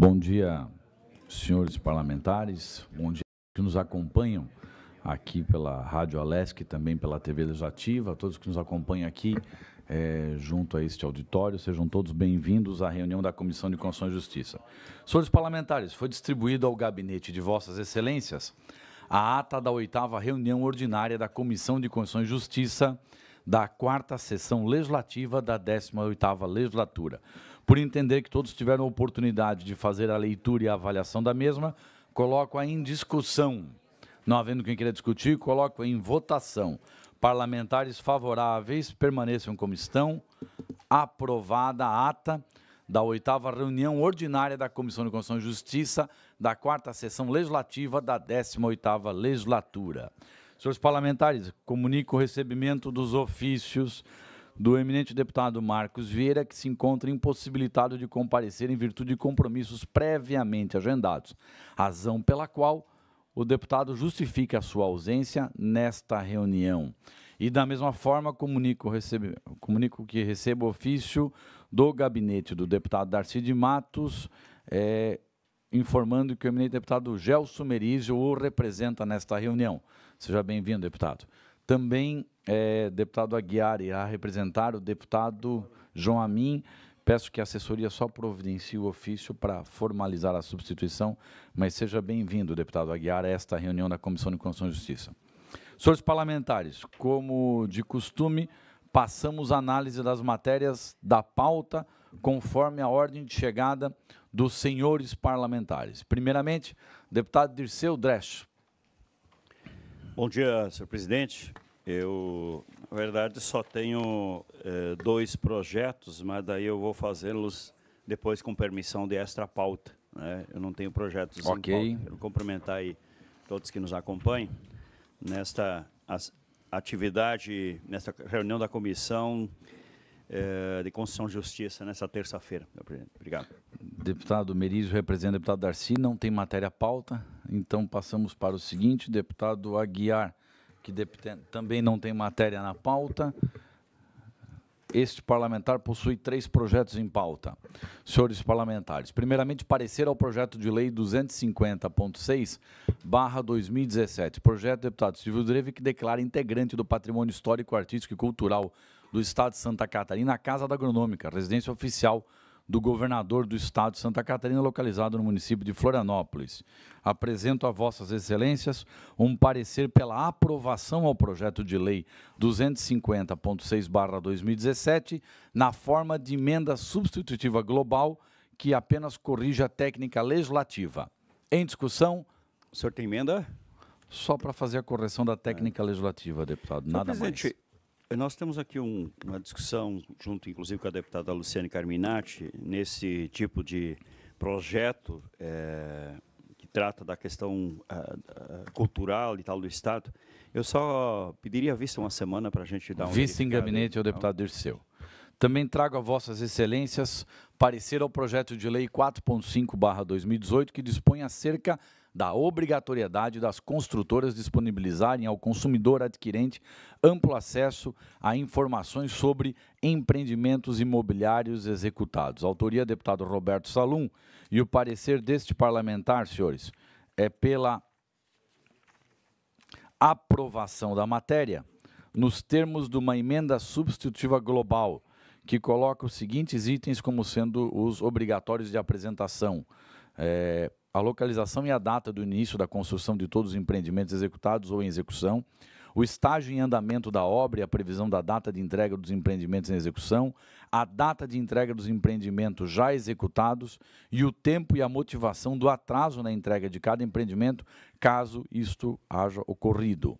Bom dia, senhores parlamentares, bom dia que nos acompanham aqui pela Rádio Alesc e também pela TV Legislativa, todos que nos acompanham aqui junto a este auditório, sejam todos bem-vindos à reunião da Comissão de Constituição e Justiça. Senhores parlamentares, foi distribuído ao gabinete de Vossas Excelências a ata da 8ª reunião ordinária da Comissão de Constituição e Justiça da 4ª sessão legislativa da 18ª legislatura. Por entender que todos tiveram a oportunidade de fazer a leitura e a avaliação da mesma, coloco-a em discussão. Não havendo quem queira discutir, coloco em votação. Parlamentares favoráveis permaneçam como estão. Aprovada a ata da 8ª reunião ordinária da Comissão de Constituição e Justiça da 4ª sessão legislativa da 18ª legislatura. Senhores parlamentares, comunico o recebimento dos ofícios do eminente deputado Marcos Vieira, que se encontra impossibilitado de comparecer em virtude de compromissos previamente agendados, razão pela qual o deputado justifica a sua ausência nesta reunião. E, da mesma forma, comunico que recebo ofício do gabinete do deputado Darcy de Matos, informando que o eminente deputado Gelson Merizio o representa nesta reunião. Seja bem-vindo, deputado. Também, deputado Aguiar irá representar o deputado João Amin. Peço que a assessoria só providencie o ofício para formalizar a substituição, mas seja bem-vindo, deputado Aguiar, a esta reunião da Comissão de Constituição e Justiça. Senhores parlamentares, como de costume, passamos a análise das matérias da pauta conforme a ordem de chegada dos senhores parlamentares. Primeiramente, deputado Dirceu Dresch. Bom dia, senhor presidente. Eu, na verdade, só tenho 2 projetos, mas daí eu vou fazê-los depois com permissão de extra pauta, né? Eu não tenho projetos em pauta. Quero cumprimentar aí todos que nos acompanham nesta atividade, nesta reunião da Comissão de Constituição e Justiça, nesta terça-feira, meu presidente. Obrigado. Deputado Merizio representa o deputado Darcy, não tem matéria pauta, então passamos para o seguinte, deputado Aguiar, que também não tem matéria na pauta. Este parlamentar possui 3 projetos em pauta. Senhores parlamentares, primeiramente, parecer ao projeto de lei 250.6/2017, projeto do deputado Silvio Dreve, que declara integrante do patrimônio histórico, artístico e cultural do Estado de Santa Catarina a Casa da Agronômica, residência oficial do governador do Estado de Santa Catarina, localizado no município de Florianópolis. Apresento a Vossas Excelências um parecer pela aprovação ao projeto de lei 250.6/2017, na forma de emenda substitutiva global, que apenas corrige a técnica legislativa. Em discussão. O senhor tem emenda? Só para fazer a correção da técnica legislativa, deputado, nada mais. Nós temos aqui uma discussão, junto inclusive com a deputada Luciane Carminati, nesse tipo de projeto que trata da questão cultural e tal do Estado. Eu só pediria vista uma semana para a gente dar vista em gabinete ao deputado Dirceu. Também trago a Vossas Excelências parecer ao projeto de lei 4.5/2018, que dispõe acerca da obrigatoriedade das construtoras disponibilizarem ao consumidor adquirente amplo acesso a informações sobre empreendimentos imobiliários executados. Autoria, deputado Roberto Salum, e o parecer deste parlamentar, senhores, é pela aprovação da matéria nos termos de uma emenda substitutiva global, que coloca os seguintes itens como sendo os obrigatórios de apresentação. A localização e a data do início da construção de todos os empreendimentos executados ou em execução, o estágio em andamento da obra e a previsão da data de entrega dos empreendimentos em execução, a data de entrega dos empreendimentos já executados e o tempo e a motivação do atraso na entrega de cada empreendimento, caso isto haja ocorrido.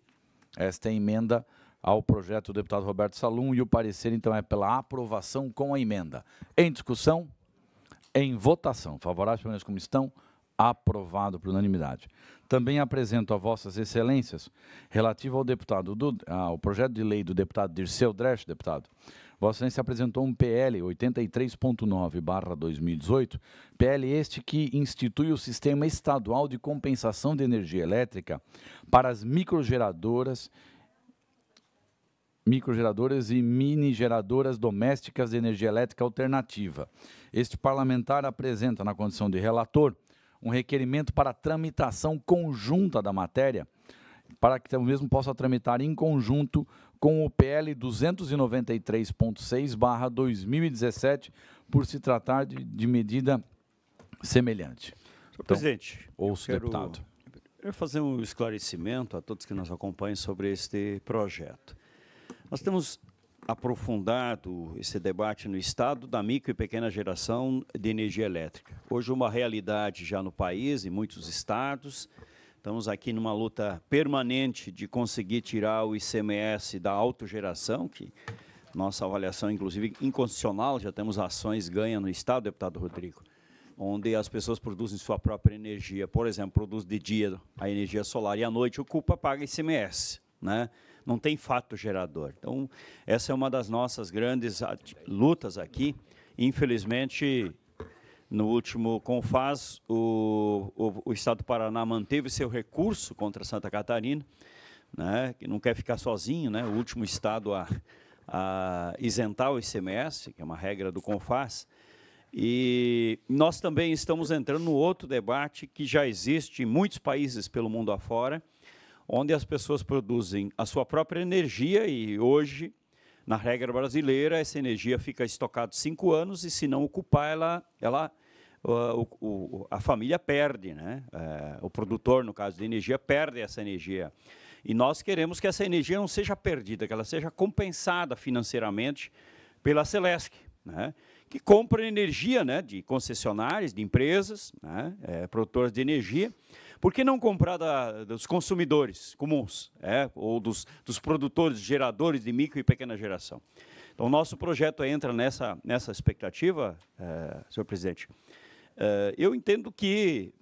Esta é a emenda ao projeto do deputado Roberto Salum e o parecer, então, é pela aprovação com a emenda. Em discussão, em votação. Favoráveis, pelo menos como estão, aprovado por unanimidade. Também apresento a Vossas Excelências, relativo ao projeto de lei do deputado Dirceu Dresch, deputado. Vossa Excelência apresentou um PL 83.9/2018, PL este que institui o Sistema Estadual de Compensação de Energia Elétrica para as microgeradoras microgeradoras e mini geradoras domésticas de energia elétrica alternativa. Este parlamentar apresenta, na condição de relator, um requerimento para tramitação conjunta da matéria, para que o mesmo possa tramitar em conjunto com o PL 293.6/2017, por se tratar de medida semelhante. Senhor presidente, ouço o deputado. Eu quero fazer um esclarecimento a todos que nos acompanham sobre este projeto. Nós temos aprofundado esse debate no Estado da micro e pequena geração de energia elétrica. Hoje, uma realidade já no país, em muitos estados. Estamos aqui numa luta permanente de conseguir tirar o ICMS da autogeração, que nossa avaliação, inclusive, inconstitucional, já temos ações ganhas no Estado, deputado Rodrigo, onde as pessoas produzem sua própria energia. Por exemplo, produz de dia a energia solar e à noite ocupa, paga ICMS, né? Não tem fato gerador. Então, essa é uma das nossas grandes lutas aqui. Infelizmente, no último CONFAS, o Estado do Paraná manteve seu recurso contra Santa Catarina, né, que não quer ficar sozinho, né, o último Estado a isentar o ICMS, que é uma regra do CONFAS. E nós também estamos entrando no outro debate que já existe em muitos países pelo mundo afora, onde as pessoas produzem a sua própria energia e hoje, na regra brasileira, essa energia fica estocada 5 anos e, se não ocupar, a família perde, né? O produtor, no caso de energia, perde essa energia. E nós queremos que essa energia não seja perdida, que ela seja compensada financeiramente pela Celesc, né? Que compra energia, né, de concessionárias, de empresas, né, produtoras de energia. Por que não comprar dos consumidores comuns, ou dos produtores, geradores de micro e pequena geração? Então, o nosso projeto entra nessa expectativa, senhor presidente. Eu entendo que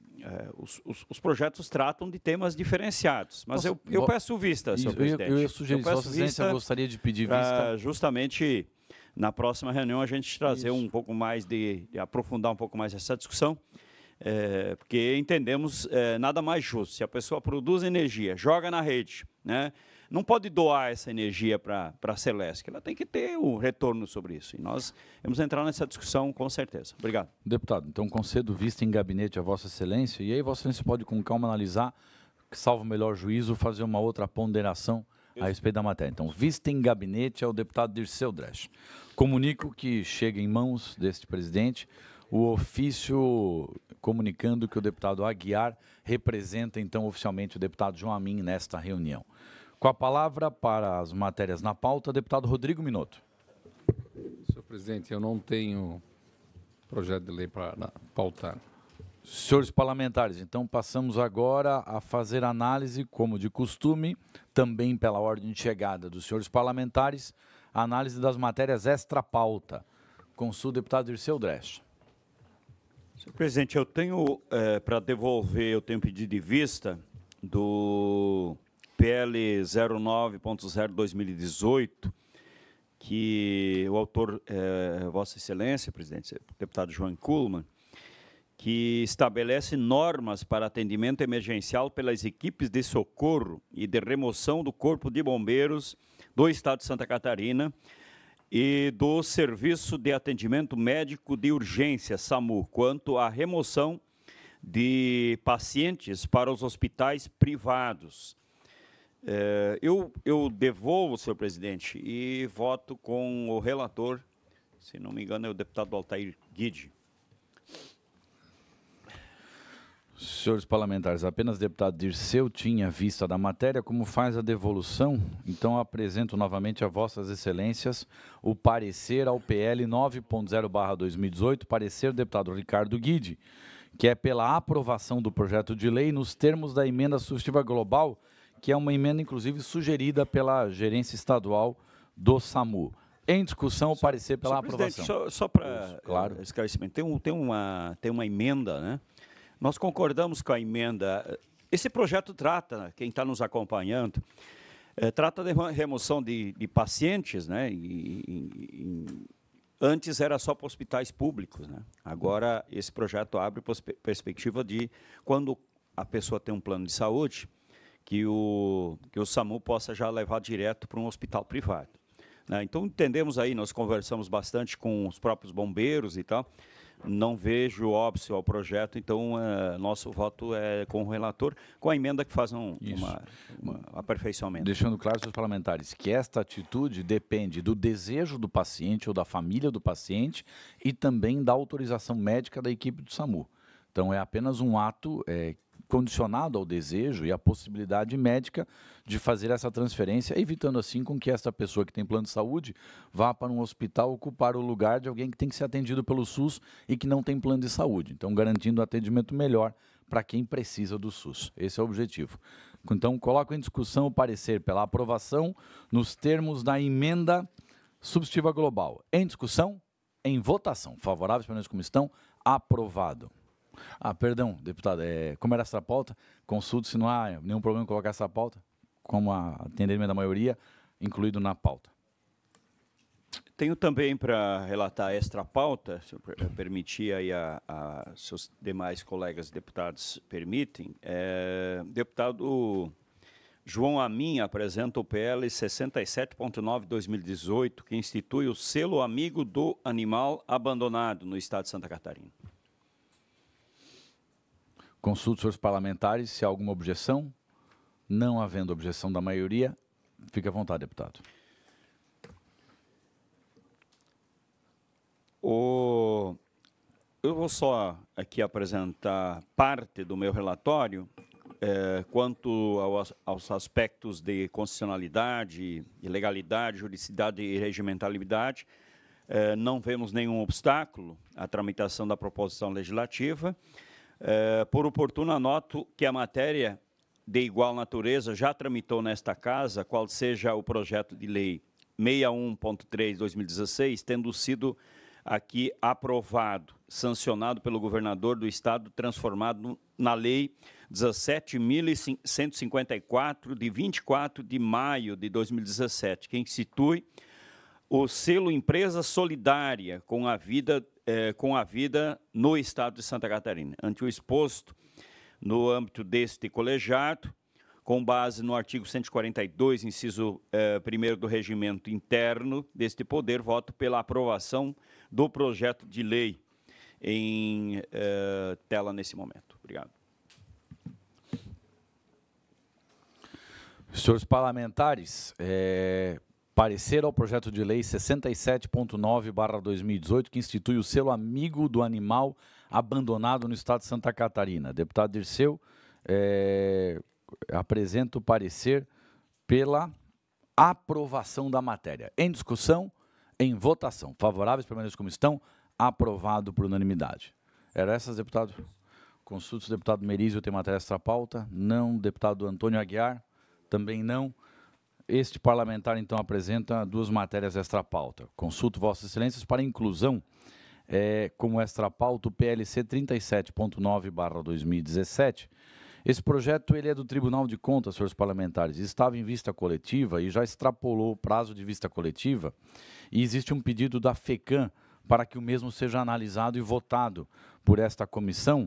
os projetos tratam de temas diferenciados, mas eu peço vista, senhor presidente. Eu ia sugerir, Vossa Excelência, eu gostaria de pedir vista. Justamente, na próxima reunião, a gente trazer um pouco mais de aprofundar um pouco mais essa discussão, porque entendemos nada mais justo. Se a pessoa produz energia, joga na rede, né, não pode doar essa energia para a Celesc, ela tem que ter um retorno sobre isso. E nós vamos entrar nessa discussão com certeza. Obrigado. Deputado, então concedo vista em gabinete a Vossa Excelência, e aí Vossa Excelência pode com calma analisar, salvo o melhor juízo, fazer uma outra ponderação a respeito da matéria. Então, vista em gabinete ao deputado Dirceu Dresch. Comunico que chega em mãos deste presidente o ofício comunicando que o deputado Aguiar representa, então, oficialmente o deputado João Amin nesta reunião. Com a palavra para as matérias na pauta, deputado Rodrigo Minotto. Senhor presidente, eu não tenho projeto de lei para pautar. Senhores parlamentares, então passamos agora a fazer análise, como de costume, também pela ordem de chegada dos senhores parlamentares, análise das matérias extra-pauta. Consulta o deputado Dirceu Dresch. Senhor presidente, eu tenho, para devolver, eu tenho pedido de vista do PL 09.0/2018, que o autor, Vossa Excelência, presidente, deputado João Kuhlmann, que estabelece normas para atendimento emergencial pelas equipes de socorro e de remoção do Corpo de Bombeiros do Estado de Santa Catarina e do Serviço de Atendimento Médico de Urgência, SAMU, quanto à remoção de pacientes para os hospitais privados. Eu devolvo, senhor presidente, e voto com o relator, se não me engano, é o deputado Altair Guide. Senhores parlamentares, apenas o deputado Dirceu tinha vista da matéria. Como faz a devolução, então apresento novamente a Vossas Excelências o parecer ao PL 9.0/2018, parecer do deputado Ricardo Guide, que é pela aprovação do projeto de lei nos termos da emenda substitutiva global, que é uma emenda, inclusive, sugerida pela gerência estadual do SAMU. Em discussão, o parecer pela aprovação. Só para claro. Esclarecimento, tem uma emenda, né? Nós concordamos com a emenda. Esse projeto trata, quem está nos acompanhando, trata de remoção de pacientes, né? Antes era só para hospitais públicos, né? Agora, esse projeto abre perspectiva de, quando a pessoa tem um plano de saúde, que o SAMU possa já levar direto para um hospital privado. Então, entendemos aí, nós conversamos bastante com os próprios bombeiros e tal, não vejo óbice ao projeto, então nosso voto é com o relator, com a emenda que faz um aperfeiçoamento. Deixando claro, senhores parlamentares, que esta atitude depende do desejo do paciente ou da família do paciente e também da autorização médica da equipe do SAMU. Então, é apenas um ato condicionado ao desejo e à possibilidade médica de fazer essa transferência, evitando assim com que essa pessoa que tem plano de saúde vá para um hospital ocupar o lugar de alguém que tem que ser atendido pelo SUS e que não tem plano de saúde. Então, garantindo um atendimento melhor para quem precisa do SUS. Esse é o objetivo. Então, coloco em discussão o parecer pela aprovação nos termos da emenda substitutiva global. Em discussão, em votação. Favoráveis, permanentes como estão, aprovado. Perdão, deputado, como era essa pauta, consulto se não há nenhum problema em colocar essa pauta, como atendimento da maioria, incluído na pauta. Tenho também para relatar extra pauta, se eu permitir aí seus demais colegas deputados permitem. Deputado João Amin apresenta o PL 67.9/2018, que institui o selo amigo do animal abandonado no estado de Santa Catarina. Consulto os senhores parlamentares se há alguma objeção. Não havendo objeção da maioria, fique à vontade, deputado. Eu vou só aqui apresentar parte do meu relatório quanto aos aspectos de constitucionalidade, legalidade, juridicidade e regimentalidade. Não vemos nenhum obstáculo à tramitação da proposição legislativa. Por oportuno, anoto que a matéria de igual natureza já tramitou nesta casa, qual seja o projeto de lei 61.3/2016, tendo sido aqui aprovado, sancionado pelo governador do estado, transformado na lei 17.154, de 24 de maio de 2017, que institui o selo Empresa Solidária com a vida no estado de Santa Catarina. Ante o exposto, no âmbito deste colegiado, com base no artigo 142, inciso 1º do regimento interno deste poder, voto pela aprovação do projeto de lei em tela nesse momento. Obrigado. Senhores parlamentares, parecer ao projeto de lei 67.9/2018, que institui o selo amigo do animal abandonado no estado de Santa Catarina. Deputado Dirceu, apresenta o parecer pela aprovação da matéria. Em discussão, em votação. Favoráveis, permaneçam como estão, aprovado por unanimidade. Era essas, deputado? Consulta o deputado Merizio, tem matéria extra pauta? Não. Deputado Antônio Aguiar? Também não. Este parlamentar, então, apresenta duas matérias extra pauta. Consulto Vossas Excelências para inclusão como extra pauta o PLC 37.9/2017. Esse projeto ele é do Tribunal de Contas, senhores parlamentares, estava em vista coletiva e já extrapolou o prazo de vista coletiva e existe um pedido da FECAM para que o mesmo seja analisado e votado por esta comissão,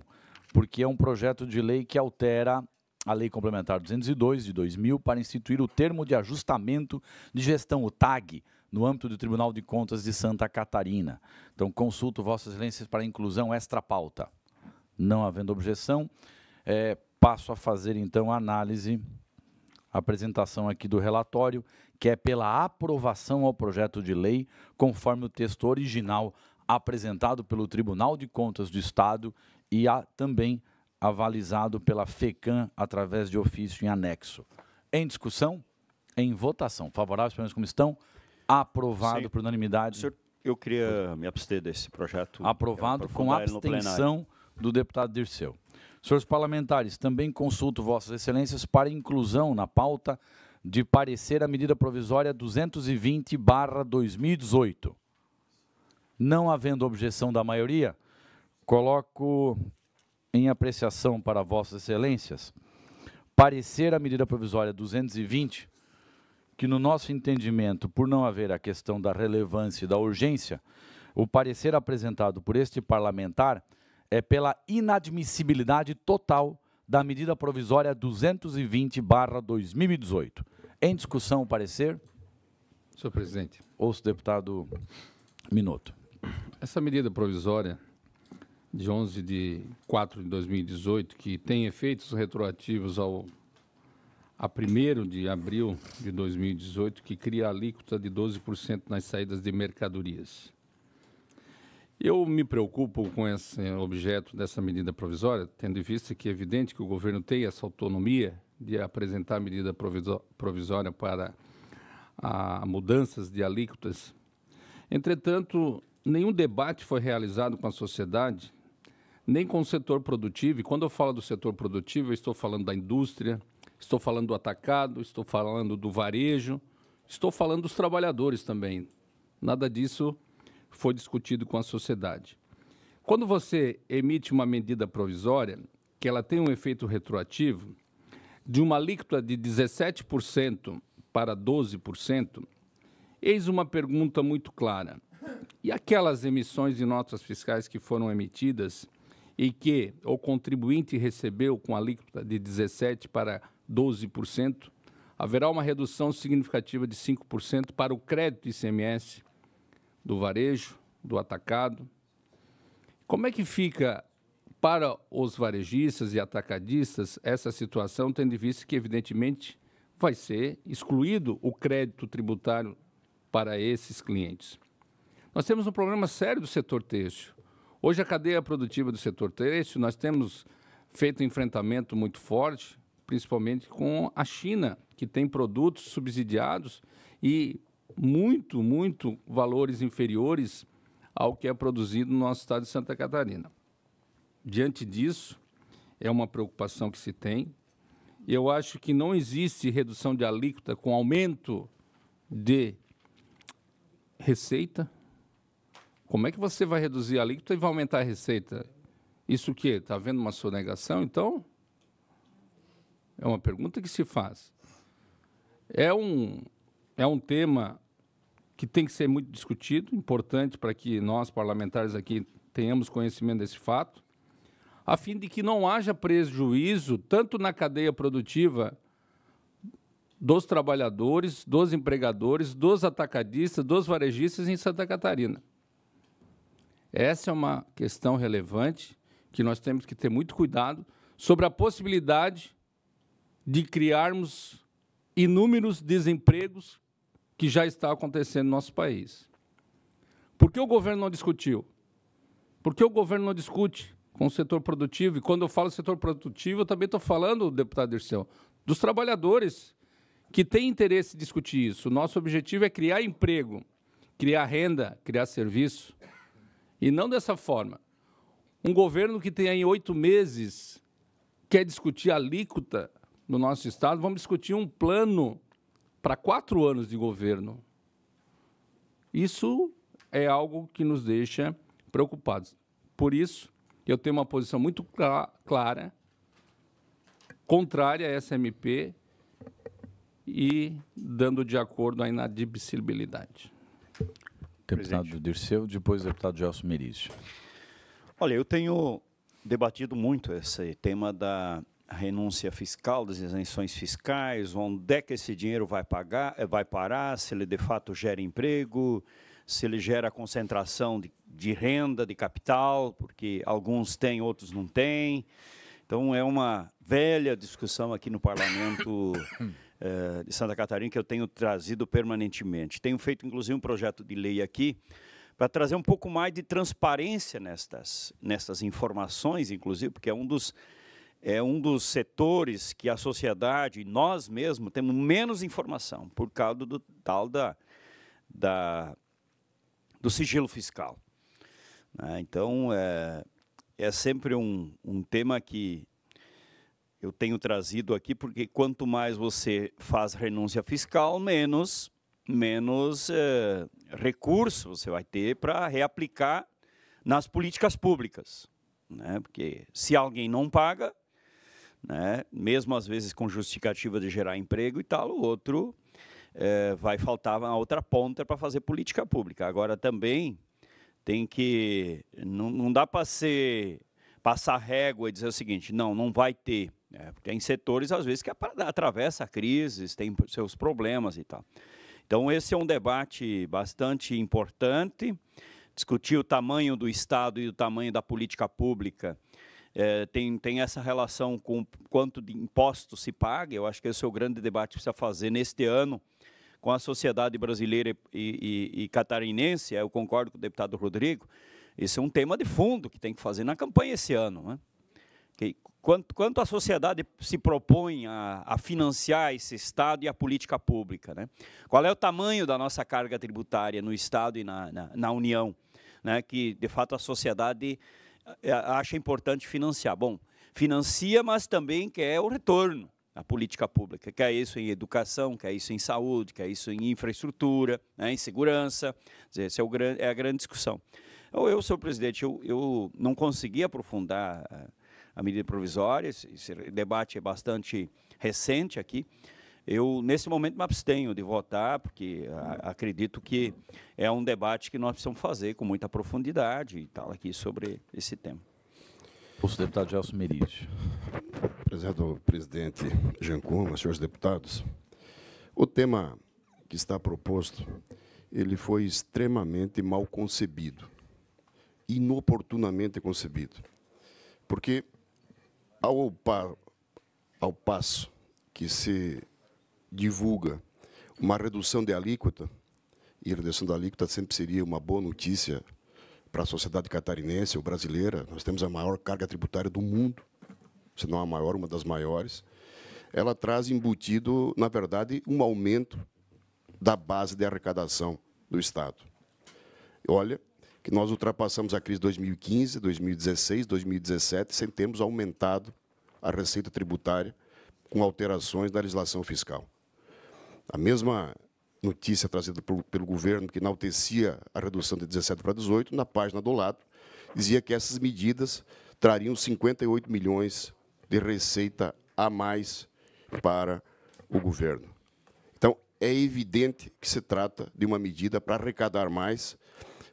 porque é um projeto de lei que altera a Lei Complementar 202 de 2000 para instituir o termo de ajustamento de gestão, o TAG, no âmbito do Tribunal de Contas de Santa Catarina. Então, consulto Vossas Excelências para inclusão extra pauta. Não havendo objeção, passo a fazer, então, a análise, a apresentação aqui do relatório, que é pela aprovação ao projeto de lei, conforme o texto original apresentado pelo Tribunal de Contas do Estado e também avalizado pela FECAM através de ofício em anexo. Em discussão, em votação. Favoráveis, pelo menos como estão, aprovado por unanimidade. Senhor, eu queria me abster desse projeto. Aprovado com abstenção do deputado Dirceu. Senhores parlamentares, também consulto Vossas Excelências para inclusão na pauta de parecer a medida provisória 220/2018. Não havendo objeção da maioria, coloco em apreciação para Vossas Excelências parecer a medida provisória 220, que no nosso entendimento, por não haver a questão da relevância e da urgência, o parecer apresentado por este parlamentar é pela inadmissibilidade total da medida provisória 220/2018. Em discussão, o parecer. Senhor presidente. Ouço o deputado Minotto. Essa medida provisória de 11/4/2018, que tem efeitos retroativos a 1º de abril de 2018, que cria a alíquota de 12% nas saídas de mercadorias. Eu me preocupo com esse objeto dessa medida provisória, tendo em vista que é evidente que o governo tem essa autonomia de apresentar medida provisória para mudanças de alíquotas. Entretanto, nenhum debate foi realizado com a sociedade, nem com o setor produtivo. E quando eu falo do setor produtivo, eu estou falando da indústria, estou falando do atacado, estou falando do varejo, estou falando dos trabalhadores também. Nada disso foi discutido com a sociedade. Quando você emite uma medida provisória, que ela tem um efeito retroativo, de uma alíquota de 17% para 12%, eis uma pergunta muito clara. E aquelas emissões de notas fiscais que foram emitidas e que o contribuinte recebeu com alíquota de 17% para 12%, haverá uma redução significativa de 5% para o crédito ICMS do varejo, do atacado. Como é que fica para os varejistas e atacadistas essa situação, tendo em vista que, evidentemente, vai ser excluído o crédito tributário para esses clientes? Nós temos um problema sério do setor têxtil. Hoje, a cadeia produtiva do setor têxtil, nós temos feito um enfrentamento muito forte, principalmente com a China, que tem produtos subsidiados e muito valores inferiores ao que é produzido no nosso estado de Santa Catarina. Diante disso, é uma preocupação que se tem. Eu acho que não existe redução de alíquota com aumento de receita. Como é que você vai reduzir a alíquota e vai aumentar a receita? Isso o quê? Está havendo uma sonegação, então? É uma pergunta que se faz. É um tema que tem que ser muito discutido, importante para que nós, parlamentares aqui, tenhamos conhecimento desse fato, a fim de que não haja prejuízo tanto na cadeia produtiva dos trabalhadores, dos empregadores, dos atacadistas, dos varejistas em Santa Catarina. Essa é uma questão relevante que nós temos que ter muito cuidado sobre a possibilidade de criarmos inúmeros desempregos que já está acontecendo no nosso país. Por que o governo não discutiu? Por que o governo não discute com o setor produtivo? E quando eu falo setor produtivo, eu também estou falando, deputado Dirceu, dos trabalhadores que têm interesse em discutir isso. O nosso objetivo é criar emprego, criar renda, criar serviço. E não dessa forma. Um governo que tem aí 8 meses quer discutir a alíquota no nosso estado, vamos discutir um plano para 4 anos de governo. Isso é algo que nos deixa preocupados. Por isso, eu tenho uma posição muito clara, contrária a essa MP e dando de acordo à inadmissibilidade. Deputado Dirceu, depois o deputado Gelson Merizio. Olha, eu tenho debatido muito esse tema da renúncia fiscal, das isenções fiscais, onde é que esse dinheiro vai parar, se ele de fato gera emprego, se ele gera concentração de renda, de capital, porque alguns têm, outros não têm. Então, é uma velha discussão aqui no Parlamento de Santa Catarina que eu tenho trazido permanentemente. Tenho feito, inclusive, um projeto de lei aqui para trazer um pouco mais de transparência nestas informações, inclusive, porque é um dos setores que a sociedade, nós mesmos, temos menos informação por causa do tal do sigilo fiscal. Então, é sempre um tema que eu tenho trazido aqui, porque quanto mais você faz renúncia fiscal, menos recurso você vai ter para reaplicar nas políticas públicas. Porque se alguém não paga, mesmo às vezes com justificativa de gerar emprego e tal, o outro vai faltar uma outra ponta para fazer política pública. Agora também tem que, não dá para passar régua e dizer o seguinte, não vai ter Tem setores, às vezes, que atravessam crises, tem seus problemas e tal. Então, esse é um debate bastante importante. Discutir o tamanho do Estado e o tamanho da política pública tem essa relação com quanto de impostos se paga. Eu acho que esse é o grande debate que precisa fazer neste ano com a sociedade brasileira e catarinense. Eu concordo com o deputado Rodrigo. Esse é um tema de fundo que tem que fazer na campanha esse ano, né? Quanto a sociedade se propõe a financiar esse Estado e a política pública, né? Qual é o tamanho da nossa carga tributária no Estado e na União, né? Que, de fato, a sociedade acha importante financiar. Bom, financia, mas também quer o retorno à política pública. Quer isso em educação, quer isso em saúde, quer isso em infraestrutura, né? Em segurança. Quer dizer, essa é a grande discussão. Senhor presidente, eu não consegui aprofundar a medida provisória, esse debate é bastante recente aqui. Eu, nesse momento, me abstenho de votar, porque acredito que é um debate que nós precisamos fazer com muita profundidade e tal aqui sobre esse tema. O deputado Gelson Meridi. Prezado presidente Jean Kuma, senhores deputados, o tema que está proposto, ele foi extremamente mal concebido, inoportunamente concebido, porque ao passo que se divulga uma redução de alíquota, e a redução da alíquota sempre seria uma boa notícia para a sociedade catarinense ou brasileira. Nós temos a maior carga tributária do mundo, se não a maior, uma das maiores. Ela traz embutido, na verdade, um aumento da base de arrecadação do Estado. Olha, que nós ultrapassamos a crise de 2015, 2016, 2017, sem termos aumentado a receita tributária com alterações na legislação fiscal. A mesma notícia trazida pelo governo, que enaltecia a redução de 17 para 18, na página do lado, dizia que essas medidas trariam 58 milhões de receita a mais para o governo. Então, é evidente que se trata de uma medida para arrecadar mais,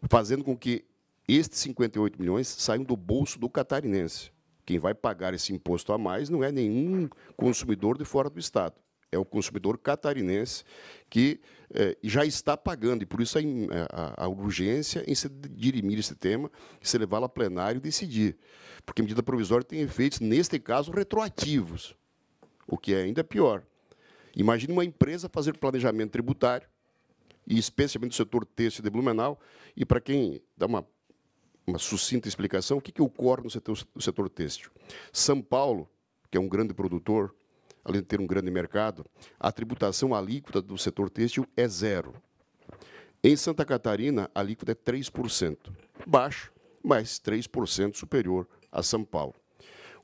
fazendo com que estes 58 milhões saiam do bolso do catarinense. Quem vai pagar esse imposto a mais não é nenhum consumidor de fora do Estado, é o consumidor catarinense que já está pagando, e por isso a urgência em se dirimir esse tema, se levá-lo a plenário e decidir. Porque a medida provisória tem efeitos, neste caso, retroativos, o que é ainda pior. Imagine uma empresa fazer planejamento tributário, e especialmente no setor têxtil de Blumenau, e para quem dá uma sucinta explicação, o que ocorre no setor têxtil? São Paulo, que é um grande produtor, além de ter um grande mercado, a tributação alíquota do setor têxtil é 0. Em Santa Catarina, a alíquota é 3%. Baixo, mas 3% superior a São Paulo.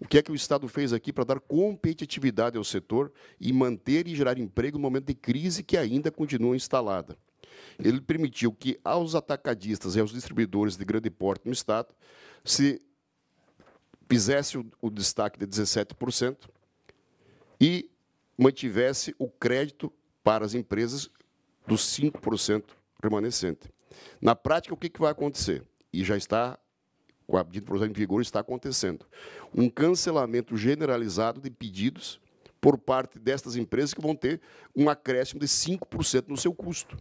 O que é que o Estado fez aqui para dar competitividade ao setor e manter e gerar emprego no momento de crise que ainda continua instalada? Ele permitiu que aos atacadistas e aos distribuidores de grande porte no Estado se fizesse o destaque de 17% e mantivesse o crédito para as empresas dos 5% remanescente. Na prática, o que vai acontecer? E já está, com a medida provisória em vigor, está acontecendo. Um cancelamento generalizado de pedidos por parte destas empresas que vão ter um acréscimo de 5% no seu custo.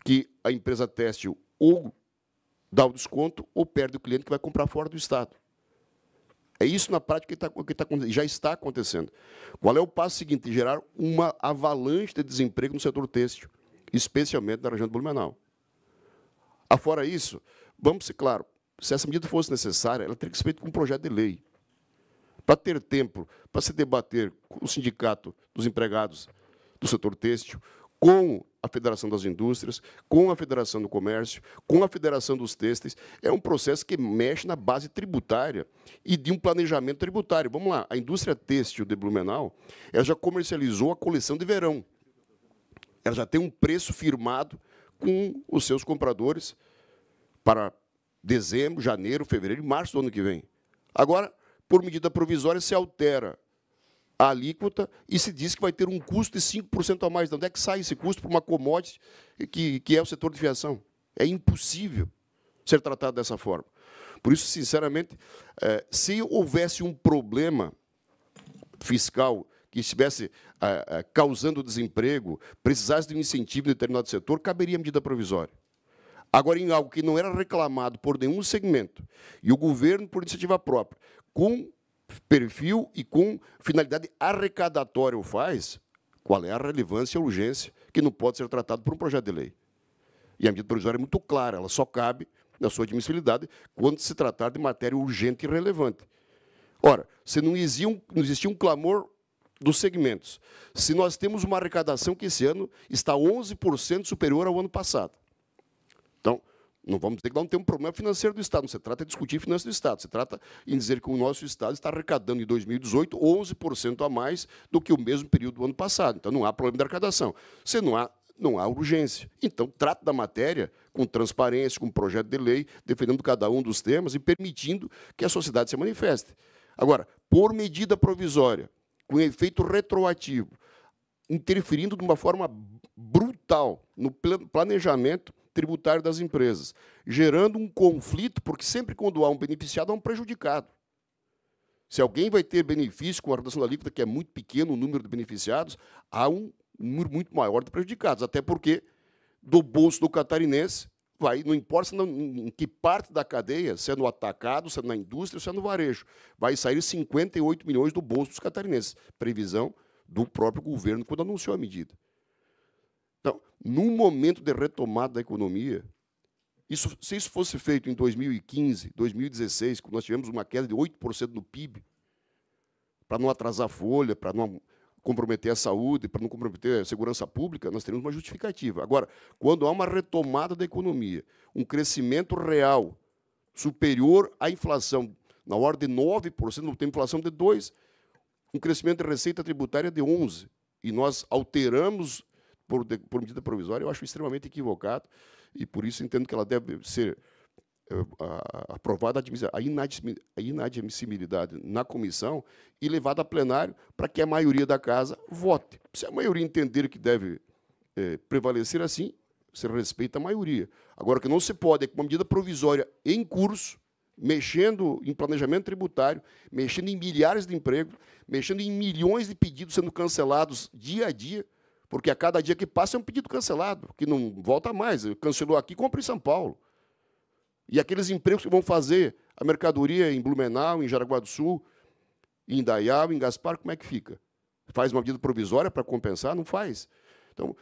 Que a empresa têxtil ou dá o desconto ou perde o cliente que vai comprar fora do Estado. É isso, na prática, que já está acontecendo. Qual é o passo seguinte? Gerar uma avalanche de desemprego no setor têxtil, especialmente na região do Blumenau. Afora isso, vamos ser claro, se essa medida fosse necessária, ela teria que ser feita com um projeto de lei. Para ter tempo para se debater com o sindicato dos empregados do setor têxtil, com a Federação das Indústrias, com a Federação do Comércio, com a Federação dos Têxteis. É um processo que mexe na base tributária e de um planejamento tributário. Vamos lá, a indústria têxtil de Blumenau, ela já comercializou a coleção de verão. Ela já tem um preço firmado com os seus compradores para dezembro, janeiro, fevereiro e março do ano que vem. Agora, por medida provisória, se altera a alíquota e se diz que vai ter um custo de 5% a mais. De onde é que sai esse custo para uma commodity que é o setor de fiação? É impossível ser tratado dessa forma. Por isso, sinceramente, se houvesse um problema fiscal que estivesse causando desemprego, precisasse de um incentivo em determinado setor, caberia medida provisória. Agora, em algo que não era reclamado por nenhum segmento, e o governo, por iniciativa própria, com perfil e com finalidade arrecadatória o faz, qual é a relevância e a urgência que não pode ser tratado por um projeto de lei? E a medida provisória é muito clara, ela só cabe na sua admissibilidade quando se tratar de matéria urgente e relevante. Ora, se não existia um clamor dos segmentos, se nós temos uma arrecadação que esse ano está 11% superior ao ano passado, então, não vamos dizer que não tem um problema financeiro do Estado, não se trata de discutir finanças do Estado, se trata em dizer que o nosso Estado está arrecadando em 2018 11% a mais do que o mesmo período do ano passado. Então, não há problema de arrecadação. Se não há urgência. Então, trata da matéria com transparência, com projeto de lei, defendendo cada um dos temas e permitindo que a sociedade se manifeste. Agora, por medida provisória, com efeito retroativo, interferindo de uma forma brutal no planejamento tributário das empresas, gerando um conflito, porque sempre quando há um beneficiado, há um prejudicado. Se alguém vai ter benefício com a redução da alíquota, que é muito pequeno o número de beneficiados, há um número muito maior de prejudicados, até porque do bolso do catarinense, não importa em que parte da cadeia, se é no atacado, se é na indústria, se é no varejo, vai sair 58 milhões do bolso dos catarinenses, previsão do próprio governo quando anunciou a medida. Então, num momento de retomada da economia, se isso fosse feito em 2015, 2016, quando nós tivemos uma queda de 8% no PIB, para não atrasar a folha, para não comprometer a saúde, para não comprometer a segurança pública, nós teríamos uma justificativa. Agora, quando há uma retomada da economia, um crescimento real superior à inflação, na ordem de 9%, não tem inflação de 2%, um crescimento de receita tributária de 11%, e nós alteramos por medida provisória, eu acho extremamente equivocado, e por isso entendo que ela deve ser aprovada a inadmissibilidade na comissão e levada a plenário para que a maioria da casa vote. Se a maioria entender que deve prevalecer assim, se respeita a maioria. Agora, o que não se pode é que uma medida provisória em curso, mexendo em planejamento tributário, mexendo em milhares de empregos, mexendo em milhões de pedidos sendo cancelados dia a dia, porque a cada dia que passa é um pedido cancelado, que não volta mais. Cancelou aqui, compra em São Paulo. E aqueles empregos que vão fazer a mercadoria em Blumenau, em Jaraguá do Sul, em Indaial, em Gaspar, como é que fica? Faz uma medida provisória para compensar? Não faz. Então,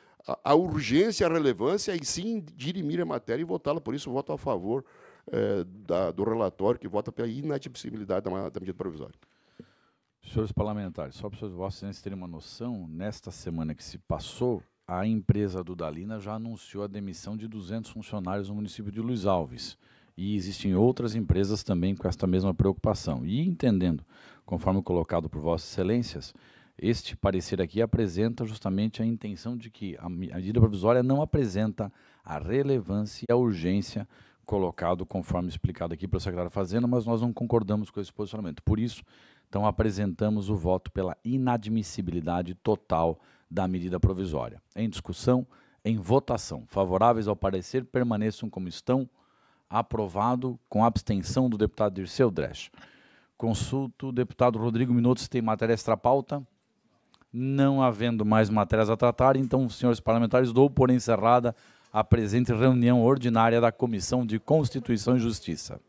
a urgência, a relevância, e sim dirimir a matéria e votá-la. Por isso, eu voto a favor do relatório, que vota pela inadmissibilidade da medida provisória. Senhores parlamentares, só para os Vossas Excelências terem uma noção, nesta semana que se passou, a empresa do Dalina já anunciou a demissão de 200 funcionários no município de Luiz Alves. E existem outras empresas também com esta mesma preocupação. E entendendo, conforme colocado por Vossas Excelências, este parecer aqui apresenta justamente a intenção de que a medida provisória não apresenta a relevância e a urgência colocado conforme explicado aqui pelo secretário da Fazenda, mas nós não concordamos com esse posicionamento. Por isso, então, apresentamos o voto pela inadmissibilidade total da medida provisória. Em discussão, em votação. Favoráveis ao parecer, permaneçam como estão. Aprovado com abstenção do deputado Dirceu Dresch. Consulto o deputado Rodrigo Minotto se tem matéria extra-pauta. Não havendo mais matérias a tratar, então, senhores parlamentares, dou por encerrada a presente reunião ordinária da Comissão de Constituição e Justiça.